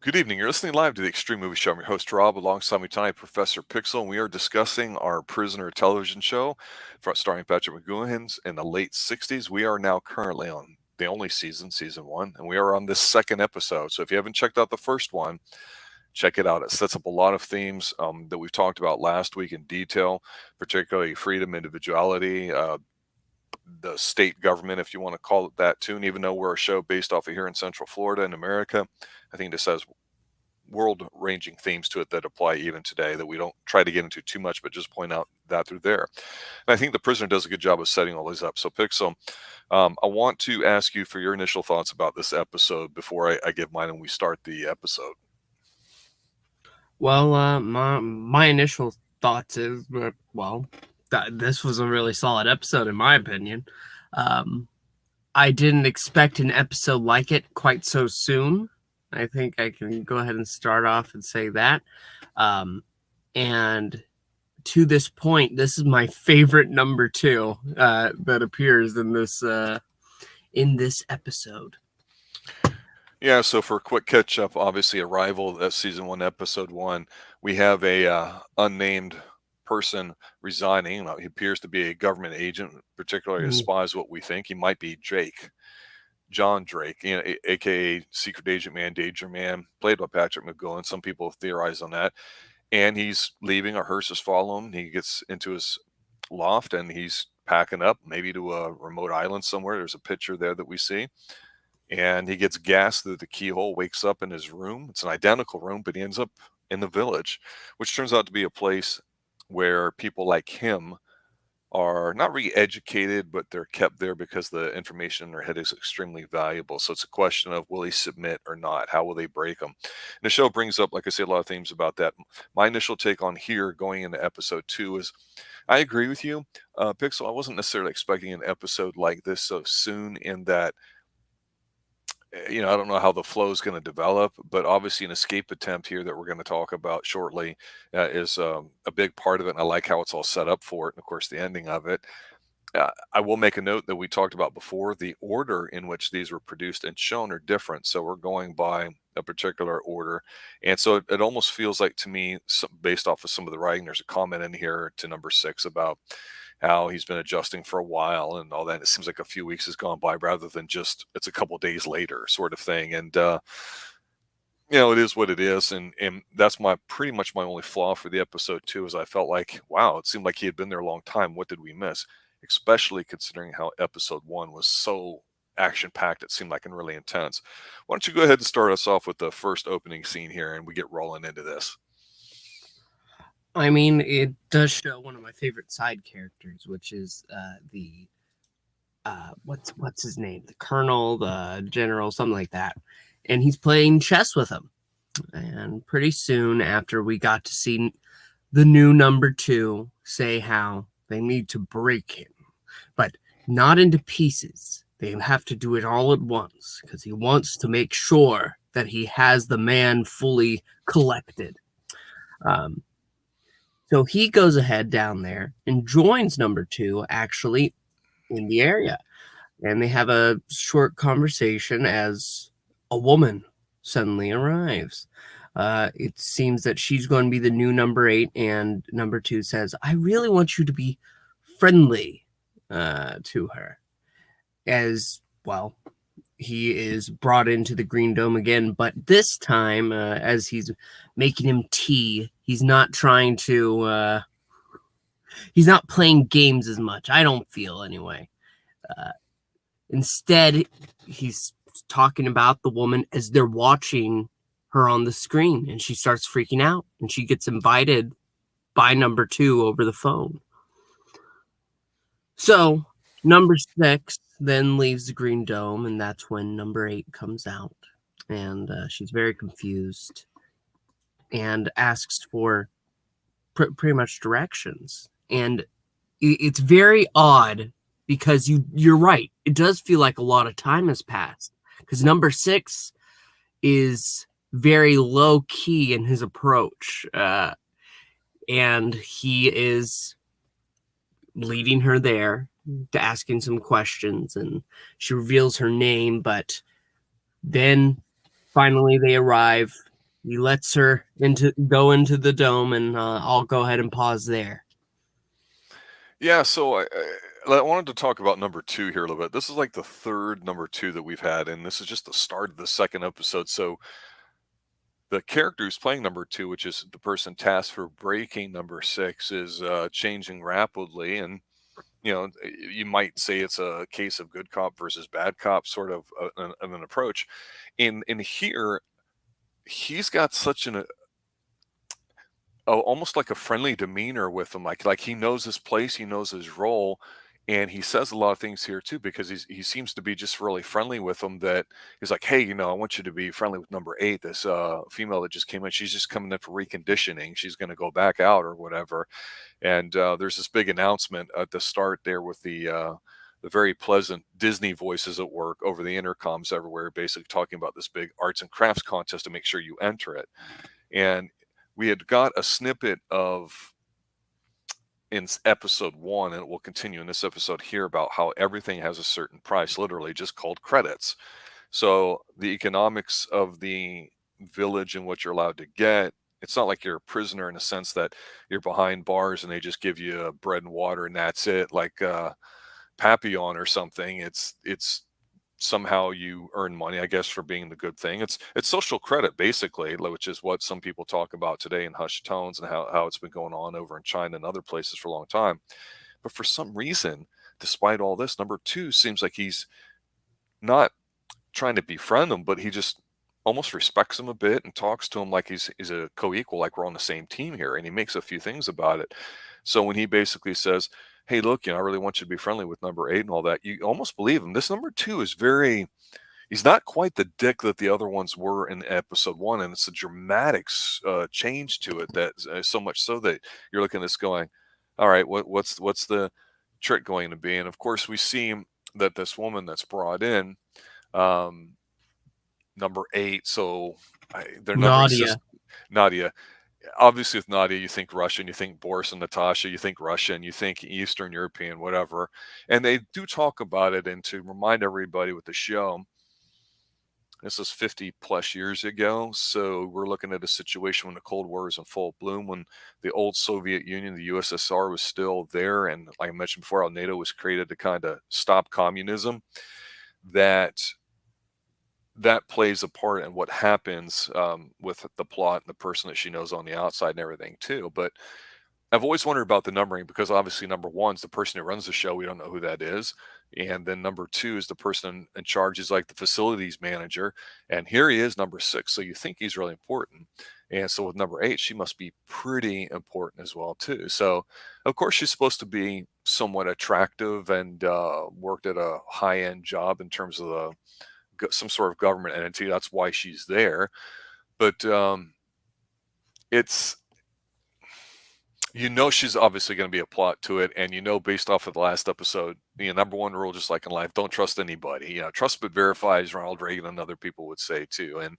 Good evening. You're listening live to the Xtreme Movie Show. I'm your host, Rob. Alongside me tonight, Professor Pixel, and we are discussing our Prisoner television show starring Patrick McGoohan in the late 60s. We are now currently on the only season 1, and we are on this second episode. So if you haven't checked out the first one, check it out. It sets up a lot of themes that we've talked about last week in detail, particularly freedom, individuality, the state government, if you want to call it that, too. And even though we're a show based off of here in Central Florida in America, I think this has world-ranging themes to it that apply even today that we don't try to get into too much, but just point out that through there. And I think The Prisoner does a good job of setting all these up. So, Pixel, I want to ask you for your initial thoughts about this episode before I give mine and we start the episode. Well, my initial thoughts is, this was a really solid episode in my opinion. I didn't expect an episode like it quite so soon. I think I can go ahead and start off and say that. And to this point, this is my favorite number 2 that appears in this episode. Yeah, so for a quick catch-up, obviously Arrival, that's Season 1, Episode 1, we have a unnamed person resigning. He appears to be a government agent, particularly a spy is what we think. He might be John Drake, a.k.a. Secret Agent Man, Danger Man, played by Patrick McGoohan. Some people have theorized on that. And he's leaving. A hearse is following him. He gets into his loft, and he's packing up, maybe to a remote island somewhere. There's a picture there that we see. And he gets gas through the keyhole, wakes up in his room. It's an identical room, but he ends up in the village, which turns out to be a place where people like him are not really educated, but they're kept there because the information in their head is extremely valuable. So it's a question of, will he submit or not? How will they break them? And the show brings up, like I say, a lot of themes about that. My initial take on here going into episode 2 is, I agree with you, Pixel. I wasn't necessarily expecting an episode like this so soon, in that, I don't know how the flow is going to develop, but obviously an escape attempt here that we're going to talk about shortly is a big part of it. And I like how it's all set up for it. And of course, the ending of it. I will make a note that we talked about before. The order in which these were produced and shown are different. So we're going by a particular order. And so it almost feels like, to me, based off of some of the writing, there's a comment in here to number 6 about how he's been adjusting for a while and all that. It seems like a few weeks has gone by rather than just it's a couple days later sort of thing. And, it is what it is. And that's pretty much my only flaw for the episode 2 is I felt like, wow, it seemed like he had been there a long time. What did we miss? Especially considering how episode 1 was so action-packed, it seemed like, and really intense. Why don't you go ahead and start us off with the first opening scene here and we get rolling into this. I mean, it does show one of my favorite side characters, which is the what's his name? The colonel, the general, something like that. And he's playing chess with him. And pretty soon after, we got to see the new number 2 say how they need to break him, but not into pieces. They have to do it all at once because he wants to make sure that he has the man fully collected. So he goes ahead down there and joins number 2 actually in the area. And they have a short conversation as a woman suddenly arrives. It seems that she's going to be the new number 8, and number 2 says, I really want you to be friendly to her. As well, he is brought into the Green Dome again, but this time, as he's making him tea, he's not trying to, he's not playing games as much, I don't feel anyway. Instead, he's talking about the woman as they're watching her on the screen, and she starts freaking out, and she gets invited by number 2 over the phone. So number 6 then leaves the Green Dome, and that's when number 8 comes out, and she's very confused and asks for pretty much directions. And it's very odd because you're right. It does feel like a lot of time has passed because number 6 is very low key in his approach. And he is leading her there to asking some questions, and she reveals her name, but then finally they arrive He lets her go into the dome, and I'll go ahead and pause there. Yeah, so I wanted to talk about number 2 here a little bit. This is like the third number 2 that we've had, and this is just the start of the second episode. So the character who's playing number 2, which is the person tasked for breaking number 6, is changing rapidly. And, you might say it's a case of good cop versus bad cop sort of an approach. In here, he's got such almost like a friendly demeanor with him, like he knows his place, he knows his role, and he says a lot of things here too because he seems to be just really friendly with them. That he's like, hey, I want you to be friendly with number 8, this female that just came in. She's just coming in for reconditioning. She's going to go back out or whatever. And there's this big announcement at the start there with the very pleasant Disney voices at work over the intercoms everywhere, basically talking about this big arts and crafts contest to make sure you enter it. And we had got a snippet of in episode 1, and it will continue in this episode here, about how everything has a certain price, literally just called credits. So the economics of the village and what you're allowed to get, it's not like you're a prisoner in a sense that you're behind bars and they just give you bread and water and that's it, like Papillon or something. It's somehow you earn money, I guess, for being the good thing. It's social credit, basically, which is what some people talk about today in hushed tones, and how it's been going on over in China and other places for a long time. But for some reason, despite all this, number 2 seems like he's not trying to befriend him, but he just almost respects him a bit and talks to him like he's a co-equal, like we're on the same team here, and he makes a few things about it. So when he basically says, hey, look, I really want you to be friendly with number 8 and all that, you almost believe him. This number 2 is he's not quite the dick that the other ones were in episode 1, and it's a dramatic change to it, that so much so that you're looking at this going, all right, what's the trick going to be? And of course we see that this woman that's brought in, um, number 8, so their numbering Nadia. system, Nadia. Obviously, with Nadia, you think Russian, you think Boris and Natasha, you think Russian, you think Eastern European, whatever. And they do talk about it, and to remind everybody with the show, this is 50 plus years ago. So we're looking at a situation when the Cold War was in full bloom, when the old Soviet Union, the USSR, was still there. And like I mentioned before, how NATO was created to kind of stop communism. That plays a part in what happens with the plot and the person that she knows on the outside and everything too. But I've always wondered about the numbering, because obviously number 1 is the person who runs the show. We don't know who that is. And then number 2 is the person in charge, is like the facilities manager. And here he is, number 6. So you think he's really important. And so with number 8, she must be pretty important as well too. So of course she's supposed to be somewhat attractive and worked at a high-end job in terms of some sort of government entity. That's why she's there. But it's she's obviously going to be a plot to it, and based off of the last episode, number 1 rule, just like in life, don't trust anybody. Trust but verify, as Ronald Reagan and other people would say too. And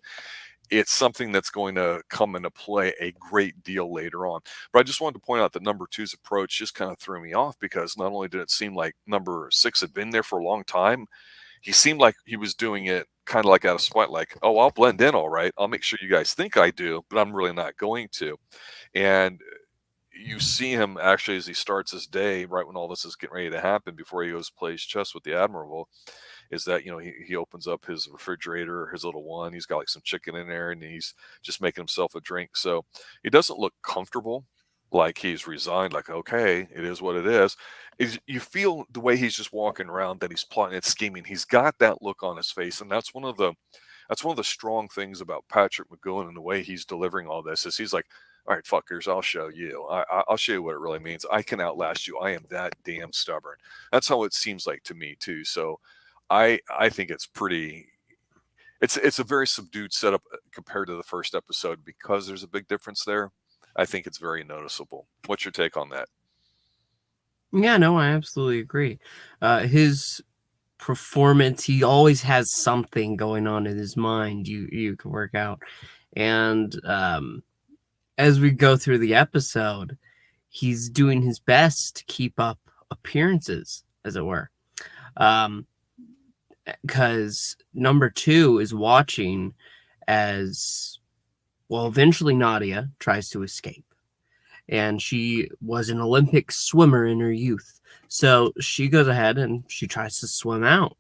it's something that's going to come into play a great deal later on. But I just wanted to point out that number 2's approach just kind of threw me off, because not only did it seem like number 6 had been there for a long time, he seemed like he was doing it kind of like out of spite, like, oh, I'll blend in, all right, I'll make sure you guys think I do, but I'm really not going to. And you see him actually as he starts his day, right when all this is getting ready to happen, before he goes plays chess with the admiral, is that he opens up his refrigerator, his little one. He's got like some chicken in there, and he's just making himself a drink. So he doesn't look comfortable, like he's resigned, like, okay, it is what it is. You feel the way he's just walking around that he's plotting and scheming. He's got that look on his face, and that's one of the strong things about Patrick McGowan and the way he's delivering all this. Is he's like, all right, fuckers, I'll show you. I'll show you what it really means. I can outlast you. I am that damn stubborn. That's how it seems like to me too. So I think it's pretty. It's a very subdued setup compared to the first episode, because there's a big difference there. I think it's very noticeable. What's your take on that? Yeah, no, I absolutely agree. His performance, he always has something going on in his mind you can work out. And as we go through the episode, he's doing his best to keep up appearances, as it were. Because number 2 is watching as Well, eventually Nadia tries to escape, and she was an Olympic swimmer in her youth. So she goes ahead and she tries to swim out.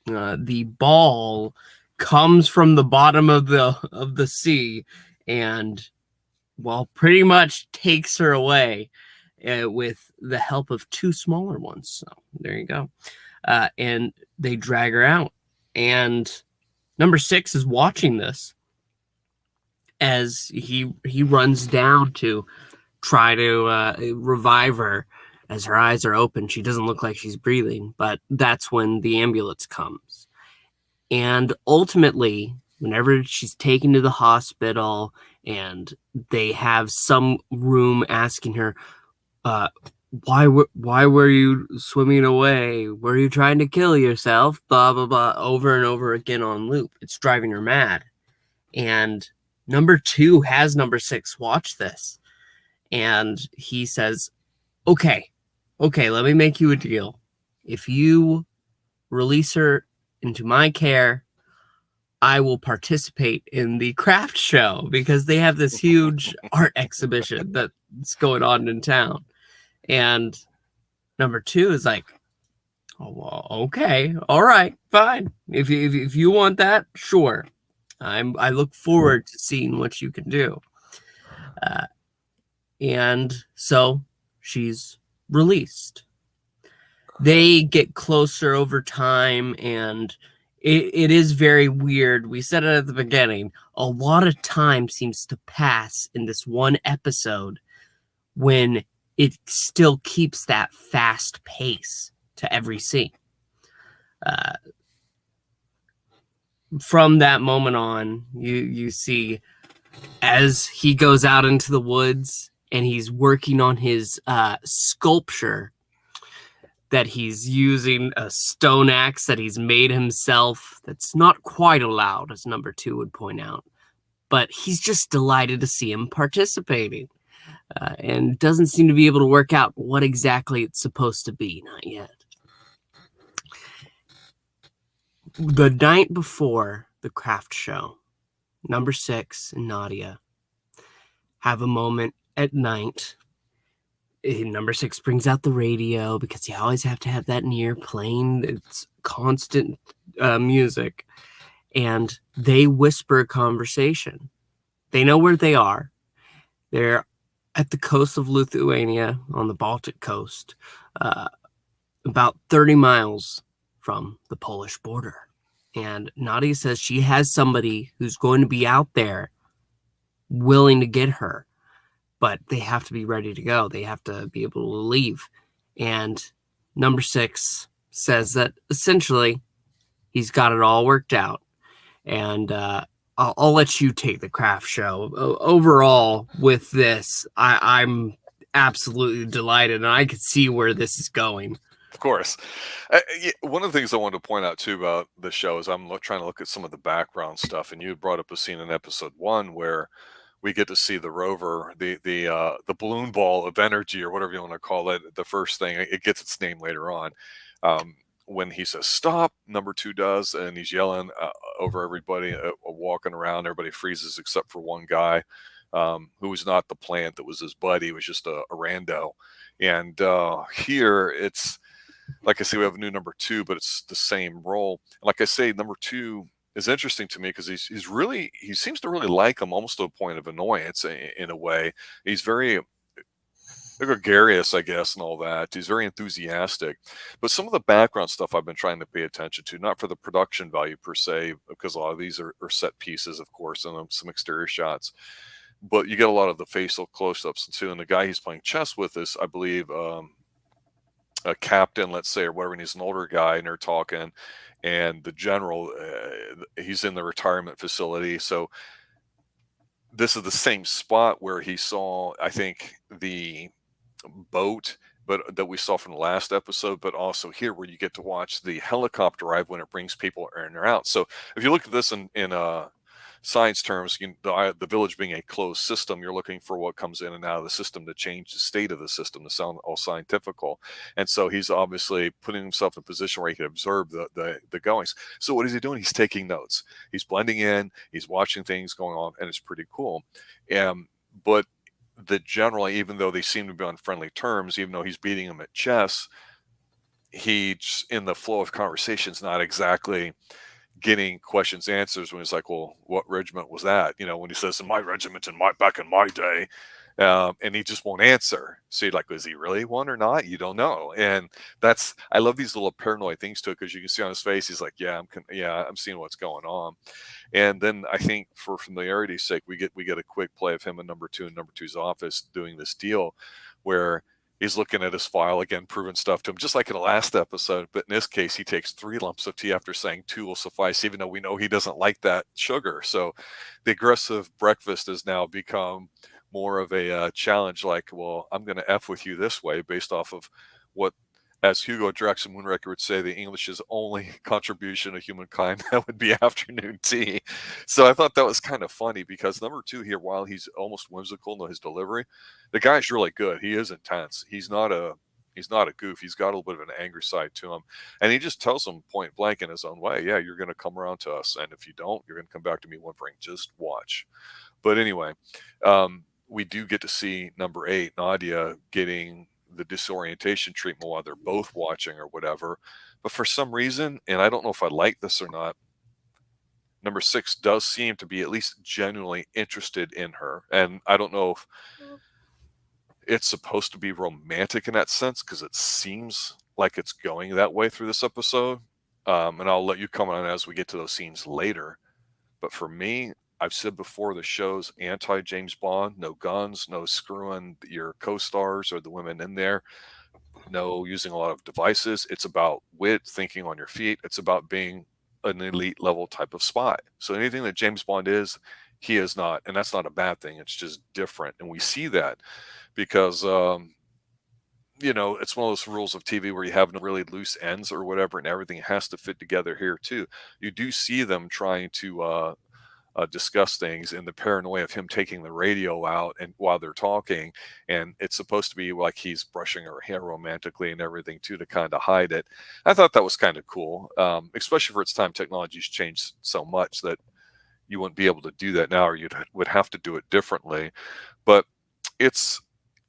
The ball comes from the bottom of the sea, and well, pretty much takes her away with the help of two smaller ones. So there you go. And they drag her out, and number 6 is watching this as he runs down to try to revive her. As her eyes are open, she doesn't look like she's breathing, but that's when the ambulance comes. And ultimately, whenever she's taken to the hospital and they have some room asking her, uh, why were you swimming away? Were you trying to kill yourself? Blah, blah, blah, over and over again on loop. It's driving her mad. And number 2 has number 6 watch this. And he says, okay, let me make you a deal. If you release her into my care, I will participate in the craft show, because they have this huge art exhibition that's going on in town. And number 2 is like, oh, well, okay, all right, fine. If you want that, sure. I look forward to seeing what you can do. And so she's released. They get closer over time, and it is very weird. We said it at the beginning. A lot of time seems to pass in this one episode when it still keeps that fast pace to every scene. From that moment on, you see as he goes out into the woods and he's working on his sculpture, that he's using a stone axe that he's made himself. That's not quite allowed, as number 2 would point out. But he's just delighted to see him participating. And doesn't seem to be able to work out what exactly it's supposed to be. Not yet. The night before the craft show, number 6 and Nadia have a moment at night. Number 6 brings out the radio, because you always have to have that near, playing its constant music. And they whisper a conversation. They know where they are. They're at the coast of Lithuania, on the Baltic coast, about 30 miles from the Polish border. And Nadia says she has somebody who's going to be out there willing to get her, but they have to be ready to go. They have to be able to leave. And number 6 says that essentially he's got it all worked out. And I'll let you take the craft show. Overall, with this, I'm absolutely delighted, and I can see where this is going. Of course. One of the things I wanted to point out too about the show is I'm trying to look at some of the background stuff, and you brought up a scene in episode 1 where we get to see the rover, the balloon ball of energy, or whatever you want to call it. The first thing, it gets its name later on. When he says stop, number 2 does, and he's yelling over everybody, walking around. Everybody freezes except for one guy, who was not the plant, that was his buddy. He was just a rando. And here it's, like I say, we have a new number 2, but it's the same role. Like I say, number 2 is interesting to me because he seems to really like him, almost to a point of annoyance in a way. He's very gregarious, I guess, and all that. He's very enthusiastic. But some of the background stuff I've been trying to pay attention to, not for the production value per se, because a lot of these are set pieces, of course, and some exterior shots. But you get a lot of the facial close-ups too. And the guy he's playing chess with is, I believe, a captain, let's say, or whatever, and he's an older guy, and they're talking. And the general, he's in the retirement facility. So this is the same spot where he saw, I think, the boat, but that we saw from the last episode, but also here where you get to watch the helicopter arrive when it brings people in or out. So if you look at this in science terms, the village being a closed system, you're looking for what comes in and out of the system to change the state of the system to sound all scientifical. And so he's obviously putting himself in a position where he can observe the goings. So what is he doing? He's taking notes. He's blending in. He's watching things going on, and it's pretty cool. But the general, even though they seem to be on friendly terms, even though he's beating him at chess, he's in the flow of conversations, not exactly getting questions answers when he's like, well, what regiment was that? When he says in my regiment back in my day, and he just won't answer. So you're like, is he really one or not? You don't know. And I love these little paranoid things to it, because you can see on his face, he's like, I'm seeing what's going on. And then I think for familiarity's sake, we get a quick play of him in number two in number two's office doing this deal where he's looking at his file again, proving stuff to him, just like in the last episode. But in this case, he takes 3 lumps of tea after saying 2 will suffice, even though we know he doesn't like that sugar. So the aggressive breakfast has now become more of a challenge, like, well, I'm going to F with you this way based off of what, as Hugo Drax and Moonraker would say, the English's only contribution to humankind, that would be afternoon tea. So I thought that was kind of funny, because number 2 here, while he's almost whimsical in his delivery, the guy's really good. He is intense. He's not a goof. He's got a little bit of an angry side to him. And he just tells him point blank in his own way, yeah, you're going to come around to us. And if you don't, you're going to come back to me whimpering. Just watch. But anyway, we do get to see number 8, Nadia, getting the disorientation treatment while they're both watching or whatever. But for some reason, and I don't know if I like this or not, number 6 does seem to be at least genuinely interested in her. And I don't know if it's supposed to be romantic in that sense, because it seems like it's going that way through this episode. And I'll let you comment on it as we get to those scenes later. But for me, I've said before, the show's anti-James Bond. No guns, no screwing your co-stars or the women in there, no using a lot of devices. It's about wit, thinking on your feet. It's about being an elite level type of spy. So anything that James Bond is, he is not. And that's not a bad thing. It's just different. And we see that because, it's one of those rules of TV where you have no really loose ends or whatever, and everything has to fit together here too. You do see them trying to discuss things, and the paranoia of him taking the radio out and while they're talking, and it's supposed to be like he's brushing her hair romantically and everything too, to kind of hide it. I thought that was kind of cool, especially for its time. Technology's changed so much that you wouldn't be able to do that now, or would have to do it differently. But it's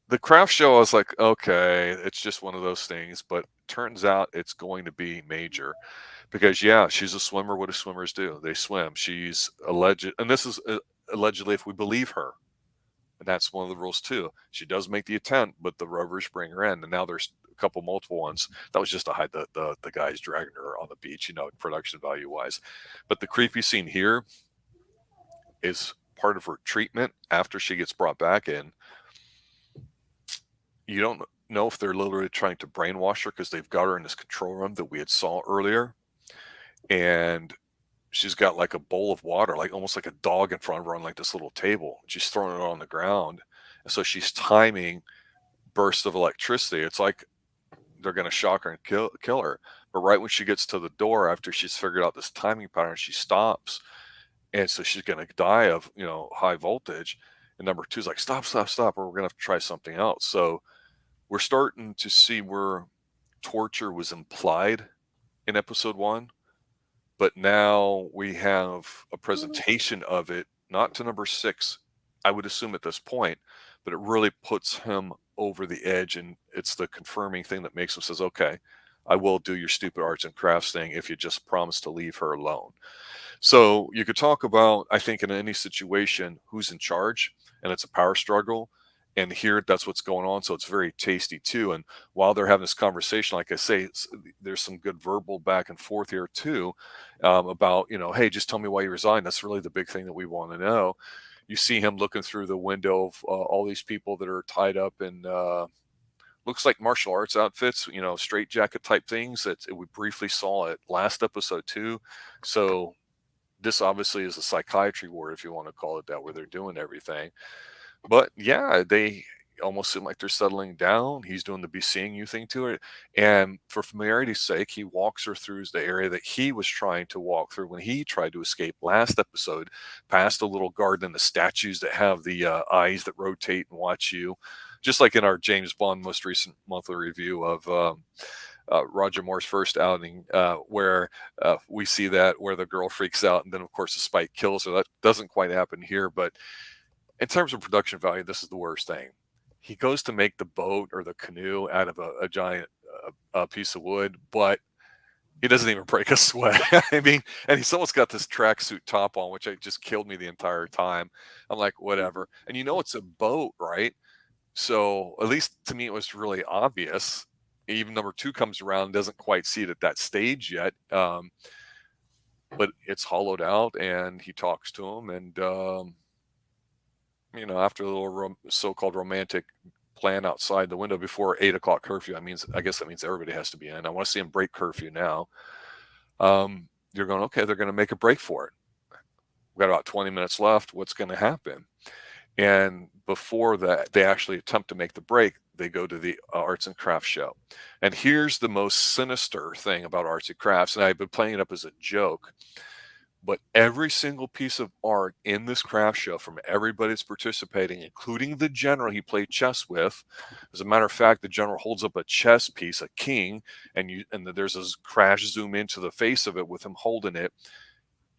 the craft show. I was like, okay, it's just one of those things, but turns out it's going to be major. Because yeah, she's a swimmer. What do swimmers do? They swim. She's alleged, and this is allegedly, if we believe her, and that's one of the rules too. She does make the attempt, but the rovers bring her in, and now there's a couple multiple ones. That was just to hide the guys dragging her on the beach, production value wise. But the creepy scene here is part of her treatment after she gets brought back in. You don't know if they're literally trying to brainwash her, because they've got her in this control room that we had saw earlier, and she's got like a bowl of water, like almost like a dog in front of her on like this little table. She's throwing it on the ground. And so she's timing bursts of electricity. It's like they're going to shock her and kill her. But right when she gets to the door, after she's figured out this timing pattern, she stops. And so she's going to die of, high voltage. And number 2 is like, stop, or we're going to have to try something else. So we're starting to see where torture was implied in episode 1. But now we have a presentation of it, not to number 6, I would assume at this point, but it really puts him over the edge, and it's the confirming thing that makes him says, okay, I will do your stupid arts and crafts thing if you just promise to leave her alone. So you could talk about, I think, in any situation, who's in charge, and it's a power struggle. And here, that's what's going on. So it's very tasty too. And while they're having this conversation, like I say, there's some good verbal back and forth here too, about, hey, just tell me why you resigned. That's really the big thing that we want to know. You see him looking through the window of all these people that are tied up in looks like martial arts outfits, straight jacket type things that we briefly saw at last episode too. So this obviously is a psychiatry ward, if you want to call it that, where they're doing everything. But yeah, almost seem like they're settling down. He's doing the be seeing you thing to it. And for familiarity's sake, he walks her through the area that he was trying to walk through when he tried to escape last episode, past the little garden and the statues that have the eyes that rotate and watch you. Just like in our James Bond most recent monthly review of Roger Moore's first outing, where we see that where the girl freaks out and then of course the spike kills her. That doesn't quite happen here, but in terms of production value, this is the worst thing. He goes to make the boat or the canoe out of a giant piece of wood, but he doesn't even break a sweat. I mean, and he's almost got this tracksuit top on, which just killed me the entire time. I'm like, whatever. And it's a boat, right? So at least to me, it was really obvious. Even number 2 comes around, doesn't quite see it at that stage yet. But it's hollowed out, and he talks to him, and after a little so-called romantic plan outside the window before 8:00 curfew, I guess that means everybody has to be in. I want to see him break curfew now. You're going, okay, they're going to make a break for it. We've got about 20 minutes left. What's going to happen? And before that, they actually attempt to make the break. They go to the arts and crafts show. And here's the most sinister thing about arts and crafts, and I've been playing it up as a joke. But every single piece of art in this craft show from everybody that's participating, including the general he played chess with. As a matter of fact, the general holds up a chess piece, a king, and there's this crash zoom into the face of it with him holding it.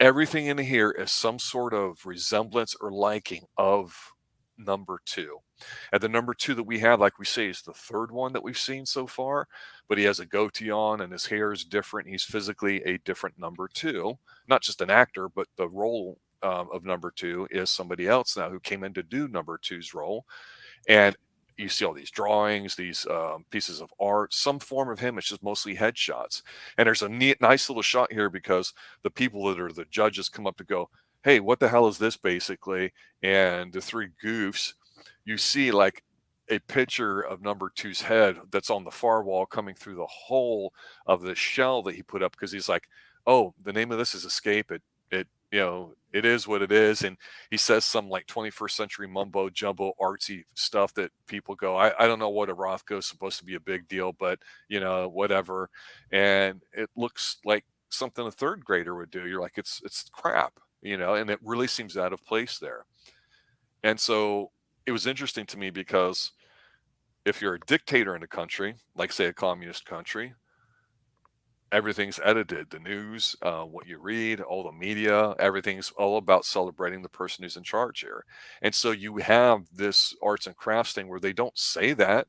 Everything in here is some sort of resemblance or liking of number 2. And the number 2 that we have, like we say, is the third one that we've seen so far. But he has a goatee on and his hair is different. He's physically a different number 2. Not just an actor, but the role of number 2 is somebody else now who came in to do number 2's role. And you see all these drawings, these pieces of art, some form of him. It's just mostly headshots. And there's a nice little shot here because the people that are the judges come up to go, hey, what the hell is this basically? And the 3 goofs, you see like a picture of number 2's head that's on the far wall coming through the hole of the shell that he put up because he's like, oh, the name of this is Escape. It is what it is. And he says some like 21st century mumbo jumbo artsy stuff that people go, I don't know what a Rothko is supposed to be a big deal, but whatever. And it looks like something a 3rd grader would do. You're like, it's crap, and it really seems out of place there. And so it was interesting to me because if you're a dictator in a country, like say a communist country, everything's edited. The news, what you read, all the media, everything's all about celebrating the person who's in charge here. And so you have this arts and crafts thing where they don't say that,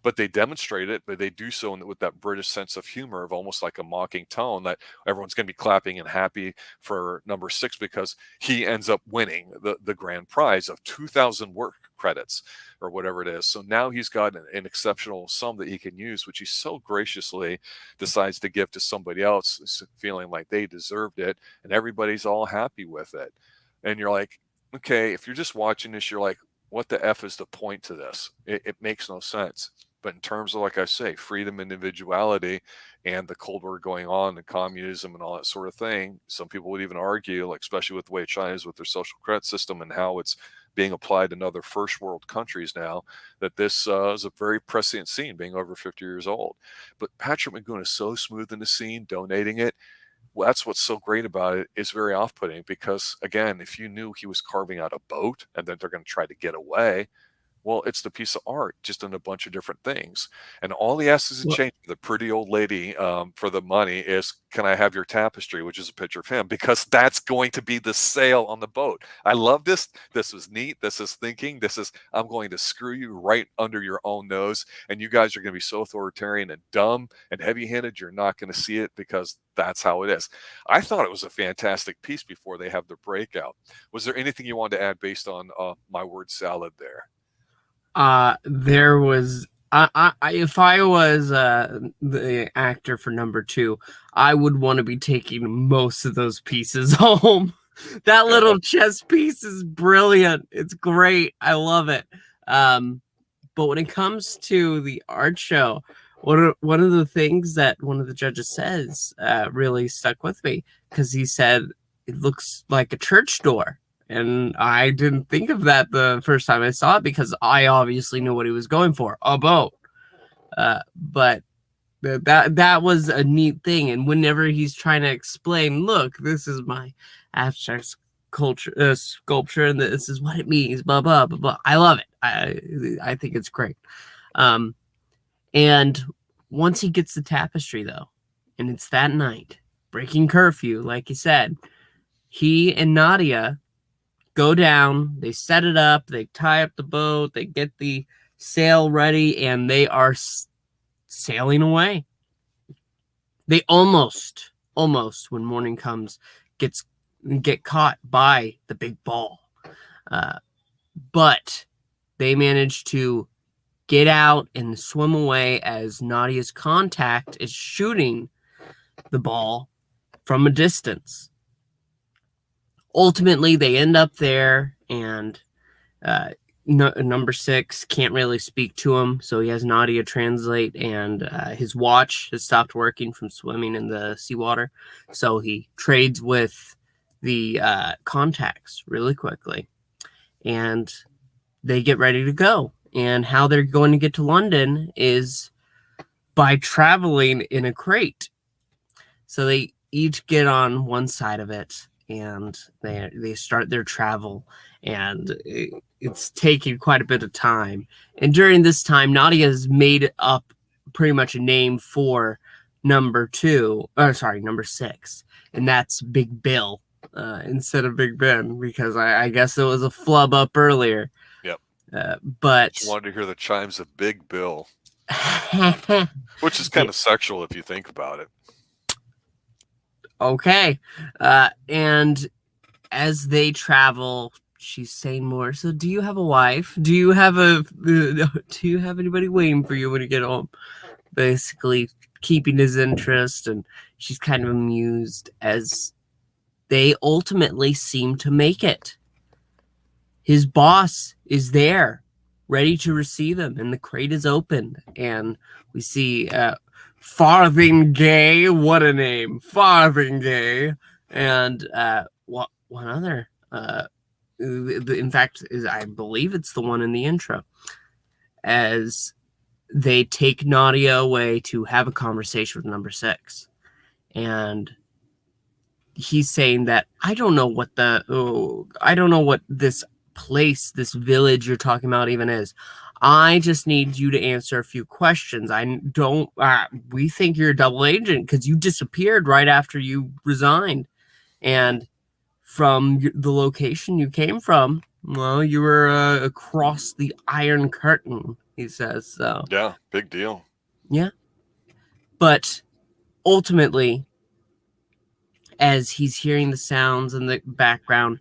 but they demonstrate it, but they do so with that British sense of humor of almost like a mocking tone that everyone's going to be clapping and happy for number 6 because he ends up winning the grand prize of 2,000 work credits or whatever it is. So now he's got an exceptional sum that he can use, which he so graciously decides to give to somebody else, feeling like they deserved it, and everybody's all happy with it. And you're like, okay, if you're just watching this, you're like, what the F is the point to this? It makes no sense. But in terms of, like I say, freedom, individuality, and the Cold War going on, and communism and all that sort of thing, some people would even argue, like especially with the way China is with their social credit system and how it's being applied in other first world countries now, that this is a very prescient scene, being over 50 years old. But Patrick McGoon is so smooth in the scene, donating it. Well, that's what's so great about it. It's very off-putting because, again, if you knew he was carving out a boat and then they're going to try to get away, well, it's the piece of art just in a bunch of different things. And all he asks is to change the pretty old lady for the money is, can I have your tapestry, which is a picture of him, because that's going to be the sail on the boat. I love this. This is neat. This is thinking. This is, I'm going to screw you right under your own nose. And you guys are going to be so authoritarian and dumb and heavy-handed, you're not going to see it because that's how it is. I thought it was a fantastic piece before they have the breakout. Was there anything you wanted to add based on my word salad there? There was if I was the actor for number 2, I would want to be taking most of those pieces home. That little chess piece is brilliant. It's great. I love it. But when it comes to the art show, one of the things that one of the judges says really stuck with me, because he said it looks like a church door. And I didn't think of that the first time I saw it because I obviously knew what he was going for, a boat. But that was a neat thing. And whenever he's trying to explain, look, this is my abstract sculpture, and this is what it means, blah blah blah blah. I love it. I think it's great. And once he gets the tapestry, though, and it's that night, breaking curfew, like you said, he and Nadia go down, they set it up, they tie up the boat, they get the sail ready, and they are sailing away. They almost, when morning comes, get caught by the big ball. But they manage to get out and swim away as Nadia's contact is shooting the ball from a distance. Ultimately, they end up there, and number 6 can't really speak to him, so he has Nadia translate, and his watch has stopped working from swimming in the seawater, so he trades with the contacts really quickly, and they get ready to go. And how they're going to get to London is by traveling in a crate. So they each get on one side of it, and they start their travel, and it's taking quite a bit of time. And during this time, Nadia has made up pretty much a name for number 6, and that's Big Bill instead of Big Ben, because I guess it was a flub up earlier. Yep. But just wanted to hear the chimes of Big Bill, which is kind of sexual if you think about it. Okay. And as they travel, she's saying more. So, do you have a wife? Do you have anybody waiting for you when you get home? Basically, keeping his interest, and she's kind of amused as they ultimately seem to make it. His boss is there, ready to receive him, and the crate is opened, and we see Farthingay. What a name, Farthingay, and one other. In fact, I believe it's the one in the intro. As they take Nadia away to have a conversation with number 6, and he's saying that I don't know what this place, this village you're talking about even is. I just need you to answer a few questions. We think you're a double agent because you disappeared right after you resigned. And from the location you came from, well, you were across the Iron Curtain, he says. So yeah, big deal. Yeah. But ultimately, as he's hearing the sounds in the background,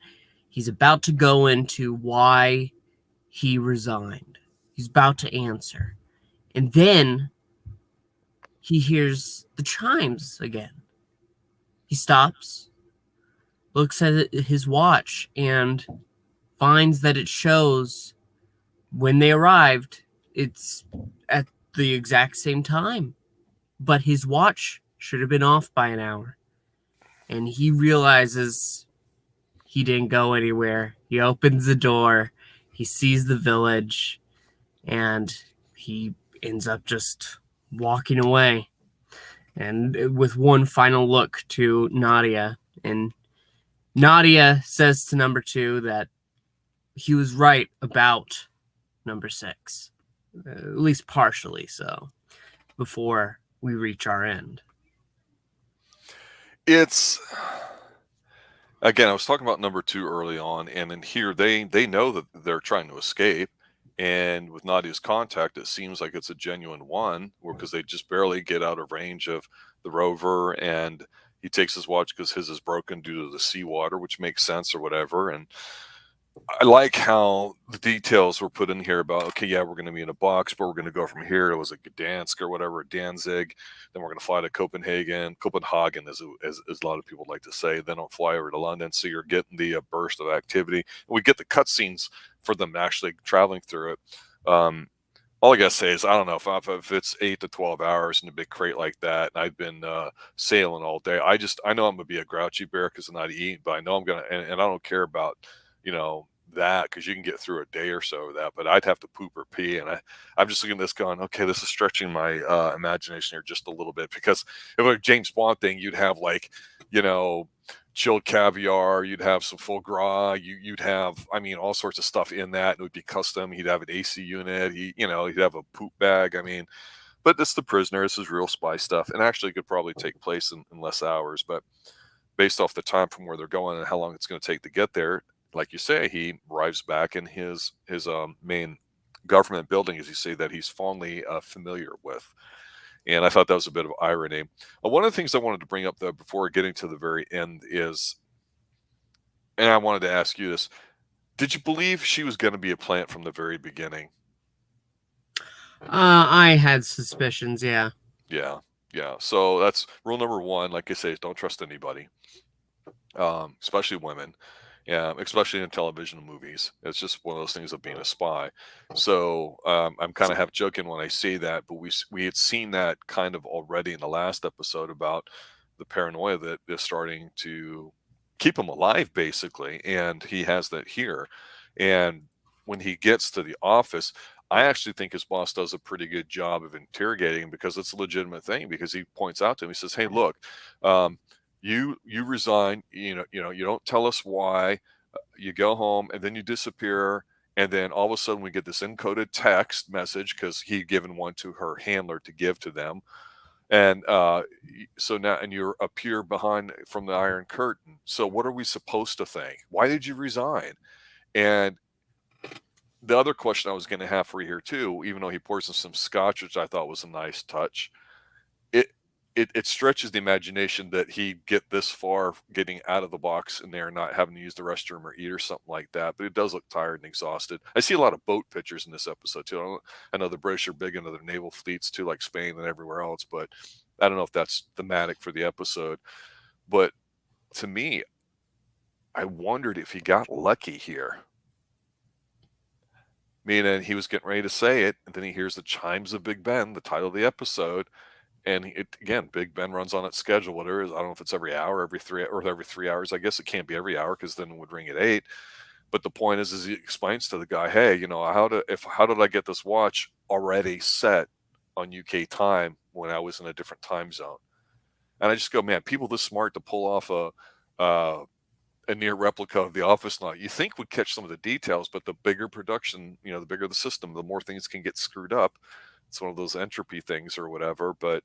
he's about to go into why he resigned. He's about to answer. And then he hears the chimes again. He stops, looks at his watch, and finds that it shows when they arrived, it's at the exact same time. But his watch should have been off by an hour. And he realizes he didn't go anywhere. He opens the door, he sees the village, and he ends up just walking away. And with one final look to Nadia, and Nadia says to number 2 that he was right about number 6, at least partially so, before we reach our end. It's, again, I was talking about number 2 early on, and in here they know that they're trying to escape, and with Nadia's contact, it seems like it's a genuine one, because they just barely get out of range of the rover, and he takes his watch because his is broken due to the seawater, which makes sense or whatever. And I like how the details were put in here about, okay, yeah, we're going to be in a box, but we're going to go from here. It was a Gdansk or whatever, Danzig. Then we're going to fly to Copenhagen, as a lot of people like to say. Then I'll fly over to London. So you're getting the burst of activity. And we get the cutscenes for them actually traveling through it. All I got to say is, I don't know if it's 8 to 12 hours in a big crate like that, and I've been sailing all day. I know I'm going to be a grouchy bear because I'm not eating, but I know I'm going to, and I don't care about, that, because you can get through a day or so of that, but I'd have to poop or pee, and I'm just looking at this going, okay, this is stretching my imagination here just a little bit, because if it were a James Bond thing, you'd have like, you know, chilled caviar, you'd have some foie gras, you'd have, I mean, all sorts of stuff in that. It would be custom. He'd have an AC unit. He'd have a poop bag. I mean, but it's The Prisoner. This is real spy stuff, and actually could probably take place in less hours. But based off the time from where they're going and how long it's going to take to get there, like you say, he arrives back in his main government building, as you say, that he's fondly familiar with. And I thought that was a bit of irony. One of the things I wanted to bring up, though, before getting to the very end is, and I wanted to ask you this: did you believe she was going to be a plant from the very beginning? I had suspicions, yeah. Yeah, yeah. So that's rule number one. Like I say, is don't trust anybody, especially women. Yeah, especially in television and movies. It's just one of those things of being a spy. So I'm kind of half joking when I say that, but we had seen that kind of already in the last episode about the paranoia that is starting to keep him alive, basically, and he has that here. And when he gets to the office, I actually think his boss does a pretty good job of interrogating him, because it's a legitimate thing. Because he points out to him, he says, "Hey, look, um, you resign. You don't tell us why. You go home and then you disappear, and then all of a sudden we get this encoded text message, because he'd given one to her handler to give to them, and so now, and you appear behind from the Iron Curtain. So what are we supposed to think? Why did you resign?" And the other question I was going to have for you here too, even though he pours in some scotch, which I thought was a nice touch, it it stretches the imagination that he'd get this far getting out of the box in there, not having to use the restroom or eat or something like that. But it does look tired and exhausted. I see a lot of boat pictures in this episode too. I know the British are big into their naval fleets too, like Spain and everywhere else. But I don't know if that's thematic for the episode. But to me, I wondered if he got lucky here. Meaning he was getting ready to say it, and then he hears the chimes of Big Ben, the title of the episode, and again, Big Ben runs on its schedule. Whatever it is, I don't know if it's every hour, every 3 hours. I guess it can't be every hour, because then it would ring at 8. But the point is he explains to the guy, "Hey, how did I get this watch already set on UK time when I was in a different time zone?" And I just go, man, people this smart to pull off uh, a near replica of the office lot, you think would catch some of the details, but the bigger production, the bigger the system, the more things can get screwed up. It's one of those entropy things or whatever. But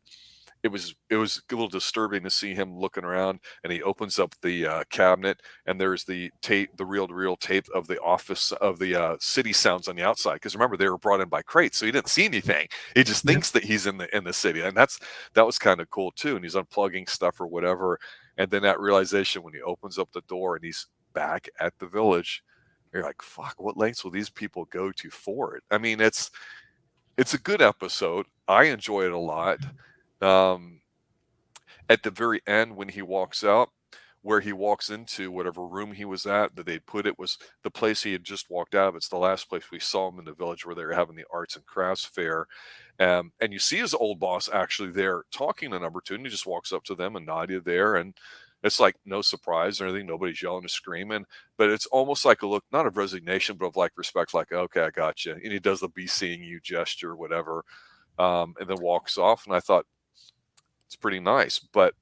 it was a little disturbing to see him looking around, and he opens up the cabinet, and there's the tape, the reel-to-reel tape of the office of the city sounds on the outside. Because remember, they were brought in by crates, so he didn't see anything. He just Yeah. thinks that he's in the city, and that was kind of cool too. And he's unplugging stuff or whatever, and then that realization when he opens up the door and he's back at the village, you're like, "Fuck! What lengths will these people go to for it?" I mean, it's a good episode. I enjoy it a lot. Um, at the very end, when he walks out, where he walks into whatever room he was at, that they put it was the place he had just walked out of. It's the last place we saw him in the village, where they were having the arts and crafts fair. And you see his old boss actually there talking to number two, and he just walks up to them, and Nadia there, and it's like no surprise or anything. Nobody's yelling or screaming, but it's almost like a look, not of resignation, but of like respect, like, "Okay, I got you." And he does the "be seeing you" gesture, whatever, and then walks off. And I thought, it's pretty nice. But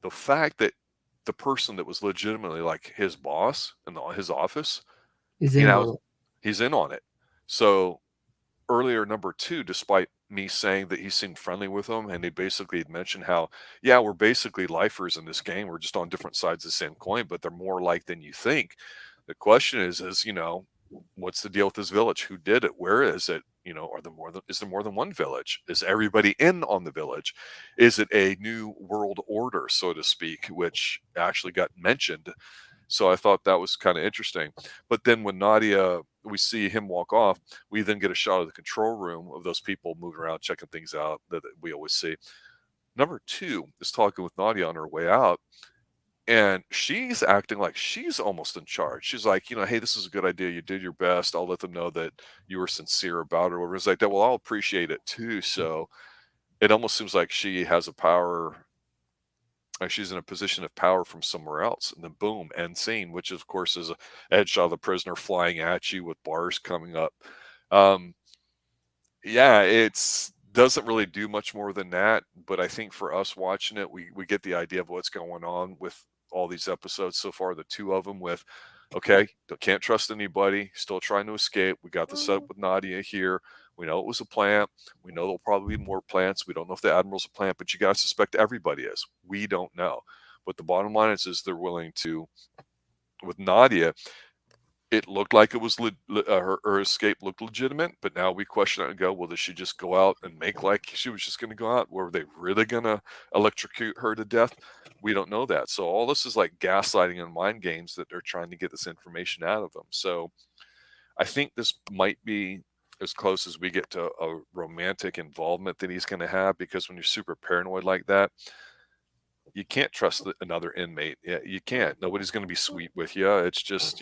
the fact that the person that was legitimately like his boss in his office, He's you in know, on it. he's in on it. So earlier, number two, despite me saying that he seemed friendly with them, and they basically had mentioned how, yeah, we're basically lifers in this game. We're just on different sides of the same coin, but they're more like than you think. The question is, what's the deal with this village? Who did it? Where is it? Is there more than one village? Is everybody in on the village? Is it a new world order, so to speak, which actually got mentioned? So I thought that was kind of interesting. But then when Nadia, we see him walk off, we then get a shot of the control room of those people moving around, checking things out that we always see. Number two is talking with Nadia on her way out, and she's acting like she's almost in charge. She's like, "Hey, this is a good idea. You did your best. I'll let them know that you were sincere about it," or whatever. It's like that. Well, I'll appreciate it too. So it almost seems like she has a power she's in a position of power from somewhere else, and then boom, end scene, which of course is a headshot of the prisoner flying at you with bars coming up. Um, yeah, it's doesn't really do much more than that, but I think for us watching it, we get the idea of what's going on with all these episodes so far, the two of them with, okay, can't trust anybody, still trying to escape. We got the setup with Nadia here. We know it was a plant. We know there'll probably be more plants. We don't know if the admiral's a plant, but you got to suspect everybody is. We don't know. But the bottom line is they're willing to, with Nadia, it looked like it was her escape looked legitimate, but now we question it and go, well, did she just go out and make like she was just going to go out? Were they really going to electrocute her to death? We don't know that. So all this is like gaslighting and mind games that they're trying to get this information out of them. So I think this might be as close as we get to a romantic involvement that he's going to have, because when you're super paranoid like that, you can't trust another inmate. Yeah, you can't. Nobody's going to be sweet with you. It's just,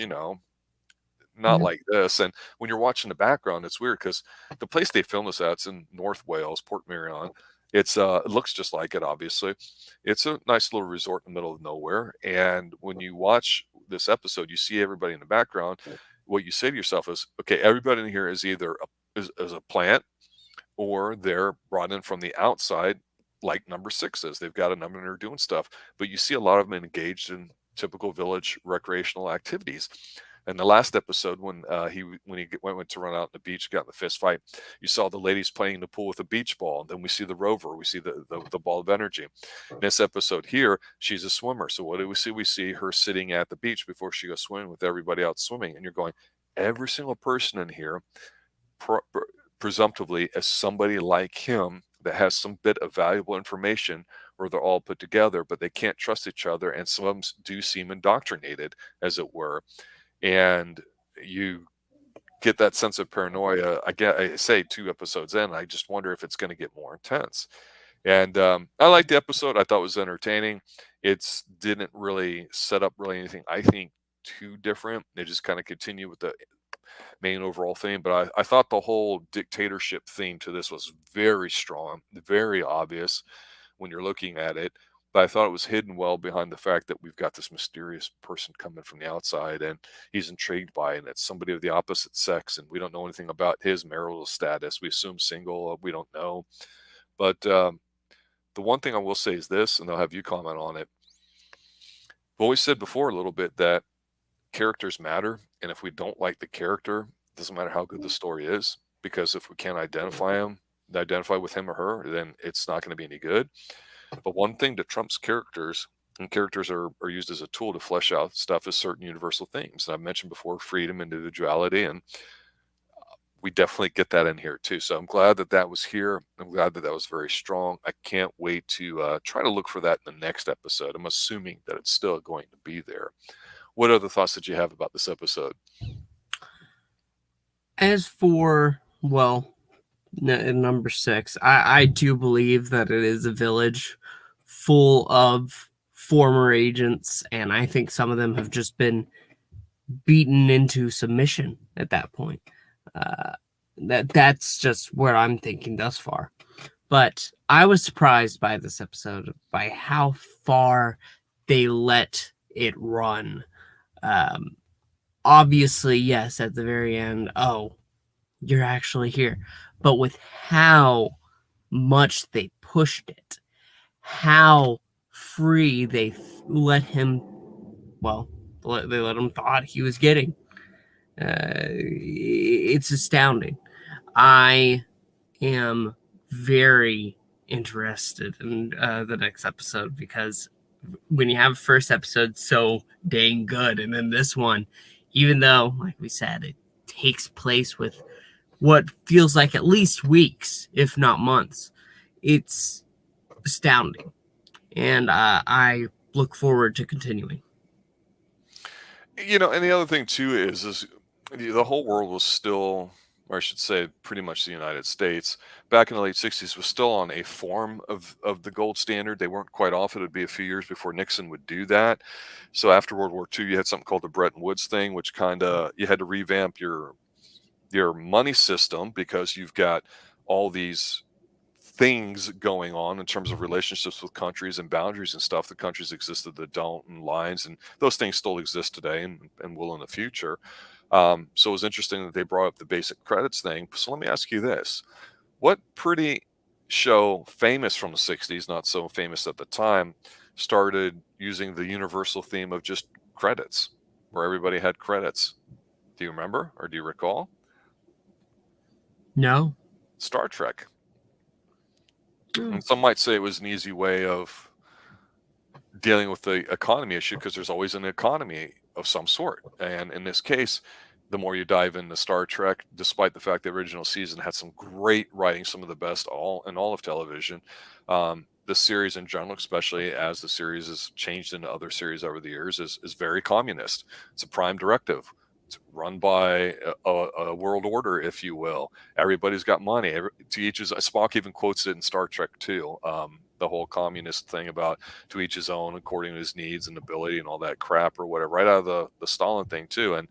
not Yeah. like this. And when you're watching the background, it's weird because the place they filmed this at, it's in North Wales, Port Merion. It looks just like it, obviously. It's a nice little resort in the middle of nowhere. And when you watch this episode, you see everybody in the background. What you say to yourself is, okay, everybody in here is either is a plant, or they're brought in from the outside, like number six is. They've got a number and they're doing stuff. But you see a lot of them engaged in typical village recreational activities. And the last episode, when he went to run out on the beach, got in the fist fight, you saw the ladies playing in the pool with a beach ball. And then we see the rover, we see the ball of energy. In this episode here, she's a swimmer. So what do we see? We see her sitting at the beach before she goes swimming with everybody out swimming. And you're going, every single person in here, presumptively, as somebody like him that has some bit of valuable information, where they're all put together, but they can't trust each other. And some of them do seem indoctrinated, as it were. And you get that sense of paranoia. I say 2 episodes in, I just wonder if it's going to get more intense. And I liked the episode. I thought it was entertaining. It didn't really set up really anything, I think, too different. They just kind of continue with the main overall theme. But I thought the whole dictatorship theme to this was very strong, very obvious when you're looking at it. But I thought it was hidden well behind the fact that we've got this mysterious person coming from the outside, and he's intrigued by it, and it's somebody of the opposite sex, and we don't know anything about his marital status. We assume single, we don't know. But the one thing I will say is this, and I'll have you comment on it. I've always said before a little bit that characters matter, and if we don't like the character, it doesn't matter how good the story is, because if we can't identify with him or her, then it's not going to be any good. But one thing that trumps characters, and characters are used as a tool to flesh out stuff, is certain universal themes. And I've mentioned before, freedom, individuality, and we definitely get that in here too. So I'm glad that was here. I'm glad that was very strong. I can't wait to try to look for that in the next episode. I'm assuming that it's still going to be there. What other thoughts did you have about this episode? As for, well, number 6, I do believe that it is a village full of former agents, and I think some of them have just been beaten into submission at that point. That's just where I'm thinking thus far. But I was surprised by this episode, by how far they let it run. Obviously, yes, at the very end, oh, you're actually here. But with how much they pushed it, how free they let him, well, they let him thought he was getting. It's astounding. I am very interested in the next episode, because when you have first episode so dang good, and then this one, even though, like we said, it takes place with what feels like at least weeks, if not months, it's astounding. And I look forward to continuing. And the other thing too is the whole world was still, or I should say, pretty much the United States back in the late '60s was still on a form of the gold standard. They weren't quite off. It would be a few years before Nixon would do that. So after World War II, you had something called the Bretton Woods thing, which kind of you had to revamp your money system, because you've got all these things going on in terms of relationships with countries and boundaries and stuff. The countries existed that don't, and lines, and those things still exist today and will in the future. So it was interesting that they brought up the basic credits thing. So let me ask you this. What pretty show famous from the 60s, not so famous at the time, started using the universal theme of just credits, where everybody had credits? Do you remember or do you recall? No. Star Trek. Hmm. And some might say it was an easy way of dealing with the economy issue because there's always an economy of some sort. And in this case, the more you dive into Star Trek, despite the fact the original season had some great writing, some of the best all of television, the series in general, especially as the series has changed into other series over the years, is very communist. It's a prime directive. It's run by a world order, if you will. Everybody's got money. To each his. Spock even quotes it in Star Trek too. The whole communist thing about to each his own according to his needs and ability and all that crap or whatever, right out of the Stalin thing too. And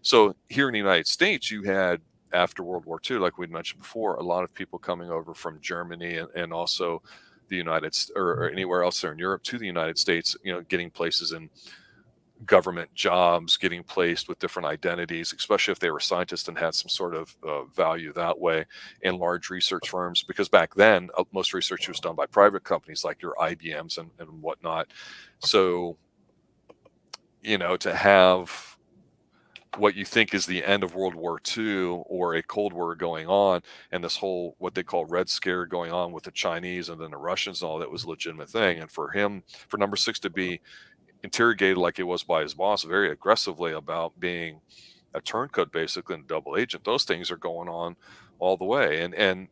so here in the United States, you had after World War II, like we'd mentioned before, a lot of people coming over from Germany and also the or anywhere else there in Europe to the United States, getting places in government jobs, getting placed with different identities, especially if they were scientists and had some sort of value that way, in large research firms. Because back then, most research was done by private companies like your IBMs and whatnot. So, to have what you think is the end of World War II or a Cold War going on, and this whole what they call Red Scare going on with the Chinese and then the Russians and all that was a legitimate thing. And for number six to be interrogated like it was by his boss very aggressively about being a turncoat basically and double agent, those things are going on all the way. And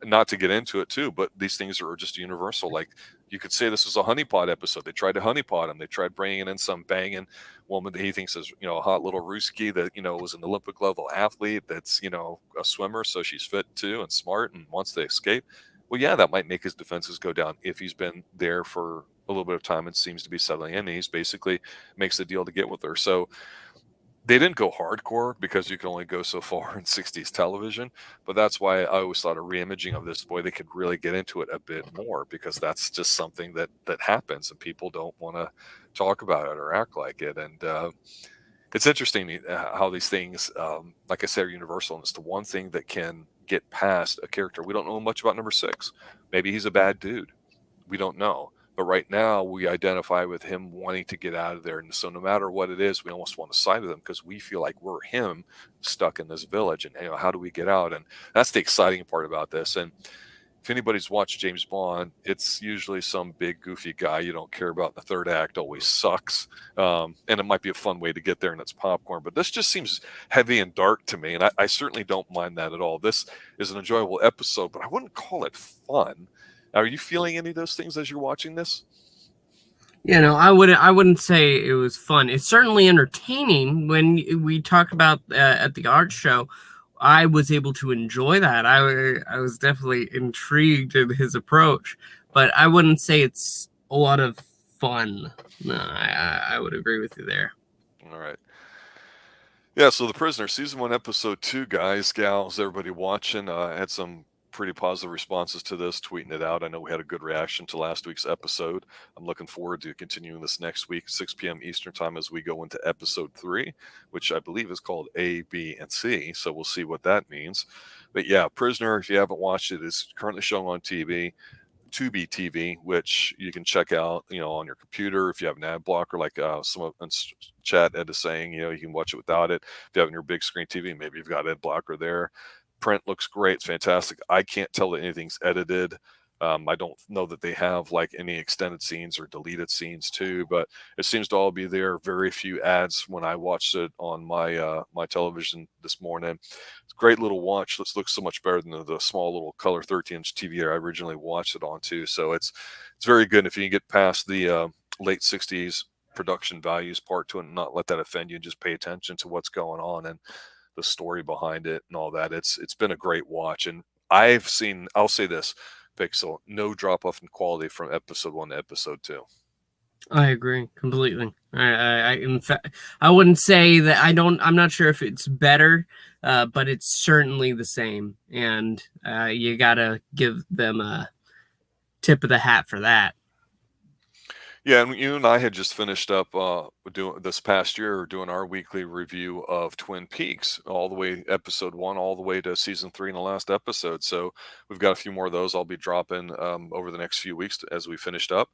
not to get into it too, but these things are just universal. Like you could say this was a honeypot episode. They tried to honeypot him. They tried bringing in some banging woman that he thinks is a hot little Ruski that was an Olympic level athlete that's a swimmer, so she's fit too and smart and wants to escape. Well, yeah, that might make his defenses go down if he's been there for a little bit of time and seems to be settling in. And he's basically makes the deal to get with her. So they didn't go hardcore because you can only go so far in 60s television. But that's why I always thought a reimaging of this, boy, they could really get into it a bit more, because that's just something that happens and people don't want to talk about it or act like it. And it's interesting how these things, like I said, are universal. And it's the one thing that can get past a character. We don't know much about number six. Maybe he's a bad dude. We don't know. But right now, we identify with him wanting to get out of there. And so no matter what it is, we almost want to side with him because we feel like we're him stuck in this village. And, how do we get out? And that's the exciting part about this. And if anybody's watched James Bond, it's usually some big goofy guy you don't care about in the third act, always sucks. And it might be a fun way to get there and it's popcorn. But this just seems heavy and dark to me. And I certainly don't mind that at all. This is an enjoyable episode, but I wouldn't call it fun. Are you feeling any of those things as you're watching this? I wouldn't say it was fun. It's certainly entertaining. When we talk about at the art show, I was able to enjoy that. I was definitely intrigued in his approach, but I wouldn't say it's a lot of fun. No, I would agree with you there. All right. Yeah, so The Prisoner, season 1, episode 2, guys, gals, everybody watching, had some pretty positive responses to this, tweeting it out. I know we had a good reaction to last week's episode. I'm looking forward to continuing this next week, 6 p.m. Eastern time, as we go into episode 3, which I believe is called A, B, and C. So we'll see what that means. But yeah, Prisoner, if you haven't watched it, is currently showing on TV. Tubi TV, which you can check out, on your computer. If you have an ad blocker, like some of in chat, Ed is saying, you can watch it without it. If you have your big screen TV, maybe you've got ad blocker there. Print looks great. It's fantastic. I can't tell that anything's edited. I don't know that they have like any extended scenes or deleted scenes too, but it seems to all be there. Very few ads when I watched it on my my television this morning. It's a great little watch. This looks so much better than the small little color 13-inch TV I originally watched it on too. So it's very good. And if you can get past the late 60s production values part to it and not let that offend you, and just pay attention to what's going on and the story behind it and all that, it's been a great watch. And I'll say this, Pixel, no drop off in quality from episode 1 to episode 2. I agree completely. In fact, I wouldn't say that I'm not sure if it's better, but it's certainly the same. And you gotta give them a tip of the hat for that. Yeah, and you and I had just finished up doing this past year doing our weekly review of Twin Peaks, all the way episode one, all the way to season three in the last episode. So we've got a few more of those I'll be dropping over the next few weeks as we finished up.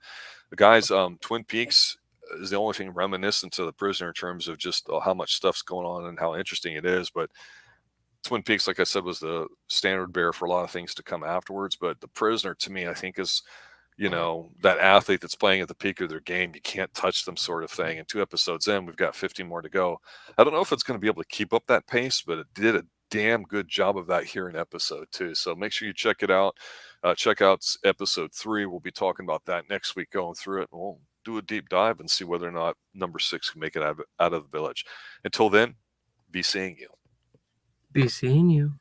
The guys, Twin Peaks is the only thing reminiscent to The Prisoner in terms of just how much stuff's going on and how interesting it is. But Twin Peaks, like I said, was the standard bearer for a lot of things to come afterwards. But The Prisoner, to me, I think is that athlete that's playing at the peak of their game, you can't touch them sort of thing. And 2 episodes in, we've got 15 more to go. I don't know if it's going to be able to keep up that pace, but it did a damn good job of that here in episode 2. So make sure you check it out. Check out episode 3. We'll be talking about that next week, going through it, and we'll do a deep dive and see whether or not number 6 can make it out of the village. Until then, be seeing you. Be seeing you.